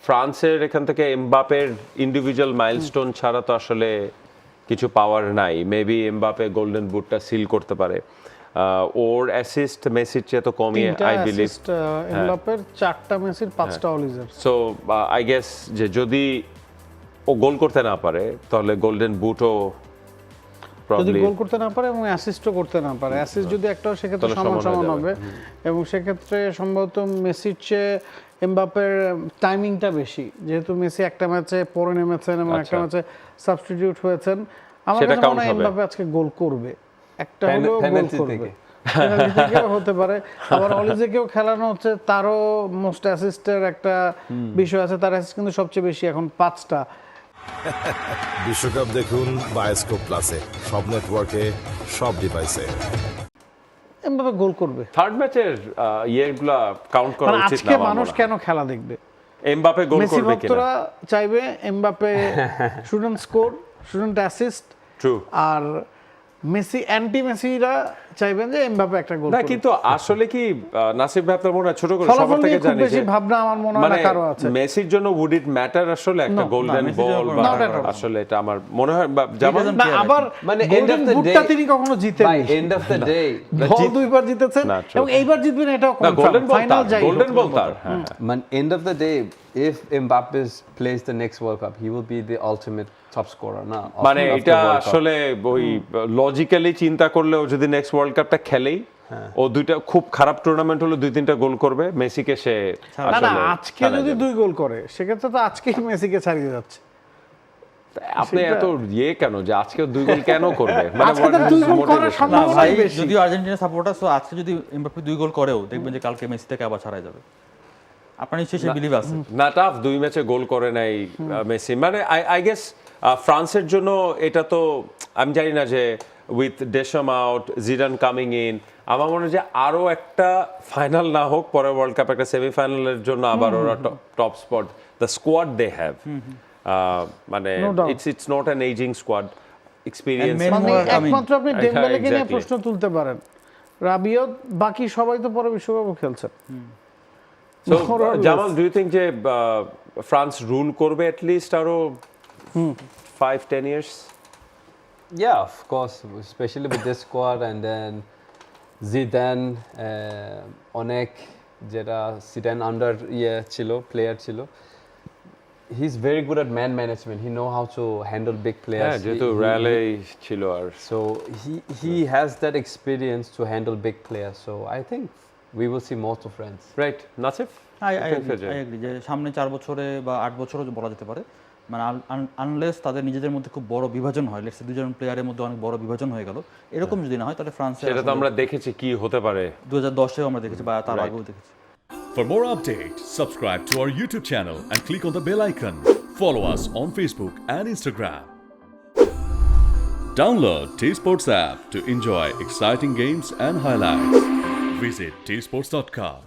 ফ্রান্সের এখান থেকে এমবাপের ইন্ডিভিজুয়াল মাইলস্টোন ছাড়া তো আসলে কিছু পাওয়ার নাই। মেবি এমবাপে গোল্ডেন বুটটা সিল করতে পারে। ওর অ্যাসিস্ট মেসির চেয়ে তো কমই আই বিলিভ। এমবাপের 4টা মেসির 5টা অলিজার। সো আই গেস যে যদি ও গোল করতে না পারে তাহলে গোল্ডেন বুটও যদি গোল করতে না পারে এবং অ্যাসিস্টও করতে না পারে, অ্যাসিস্ট যদি একটাও সেক্ষেত্রে সমান হবে এবং সেক্ষেত্রে সম্ভবত মেসির চেয়ে এমবাপের টাইমিংটা বেশি, যেহেতু মেসি একটা ম্যাচে পরে নেমেছেন এবং একটা ম্যাচে সাবস্টিটিউট হয়েছেন। আমার কাছে মনে হয় এমবাপে আজকে গোল করবে, একটা হলেও গোল করবে। হতে পারে, আবার অলিজেকেও খেলানো হচ্ছে, তারও মোস্ট অ্যাসিস্টের একটা বিষয় আছে, তার অ্যাসিস্ট কিন্তু সবচেয়ে বেশি এখন 5টা। বিশ্বকাপ দেখুন বায়োস্কোপ প্লাসে, সব নেটওয়ার্কে, সব ডিভাইসে। এমবাপে গোল করবে। থার্ড ম্যাচের ইয়েগুলা কাউন্ট করা উচিত না। আজকে মানুষ কেন খেলা দেখবে? এমবাপে গোল করবে কিনা ভক্তরা চাইবে Mbappe shouldn't score, shouldn't assist. True. আর মেসি অ্যান্টি মেসিরা চাইবেন যে এমবাপে একটা গোল না, করুক। কিন্তু আসলে কি নাসিব ভাই আপনার মনে হয় ছোট করে সবার থেকে খুব জানি বেশি যে ভাবনা আমার মনে হয় না কারো আছে। মেসির জন্য উড ইট ম্যাটার আসলে একটা গোল্ডেন বল বা আসলে এটা আমার মনে হয় যেমন না, আবার মানে এন্ড অফ দ্য ডে তিনি কখনো জিতেন by end of the day ball দুইবার জিতেছেন এবং এইবার জিতবেন এটাও কনফার্ম। ফাইনাল যাই গোল্ডেন বল তার। man end of the day if Mbappe plays the next World Cup he will be the ultimate top scorer না মানে এটা আসলে ওই লজিক্যালি চিন্তা করলে ও যদি নেক্সট ওয়ার্ল্ড কাপটা খেলেই ও দুইটা খুব খারাপ টুর্নামেন্ট হলো 2-3টা গোল করবে, মেসিকে সে না না আজকে যদি 2 গোল করে সেক্ষেত্রে তো আজকেই মেসিকে ছাড়িয়ে যাচ্ছে। আপনি এত কেন যে আজকে 2 গোল কেন করবে? মানে আজকে তো 2 গোল করার সম্ভাবনাই বেশি। যদি আর্জেন্টিনা সাপোর্টার সো আজকে যদি এমবাপ্পে 2 গোল করেও দেখবেন যে কালকে মেসি থেকে আবার ছাড়াই যাবে। আপনার নিশ্চয়ই সেই বিলিভ আছে না? টাফ 2 ম্যাচে গোল করে নাই মেসি। মানে আই গেস ফ্রান্সের জন্য এটা তো আমি জানি না যে উইথ ডেশাম আউট, জিডান কামিং ইন, আমার মনে হয় যে আরো একটা ফাইনাল না হোক পরে ওয়ার্ল্ড কাপ একটা সেমিফাইনালের জন্য আবার ওরা top spot, the squad they have, মানে it's not an ageing squad, experience. মানে একমাত্র আপনি ডেম্বেলেকে নিয়ে প্রশ্ন তুলতে পারেন, রাবিয়ত, বাকি সবাই তো পরে বিশ্বকাপও খেলছে। So, Jamal, do you think যে ফ্রান্স রুল করবে at least আরো 5-10 years? yeah of course especially with this squad and then Zidane অনেক যেটা Zidane under ছিল প্লেয়ার ছিল, he's very good at man management, he know how to handle big players. হ্যাঁ, যেহেতু Rayleigh ছিল আর so he has that experience to handle big players, so I think we will see most of France. Right. Nasif, I agree যে সামনে 4 বছরে বা 8 বছরও বলা যেতে পারে, মানে আনলেস তাদের নিজেদের মধ্যে খুব বড় বিভাজন হয়, লেটস সে দুজন প্লেয়ারের মধ্যে অনেক বড় বিভাজন হয়ে গেল, এরকম যদি না হয় তাহলে ফ্রান্সের সেটা তো আমরা দেখেছি কি হতে পারে 2010-এও আমরা দেখেছি বা তার আগেও দেখেছি। For more updates, subscribe to our YouTube channel and click on the bell icon. Follow us on Facebook and Instagram. Download T-Sports app to enjoy exciting games and highlights. Visit tsports.com.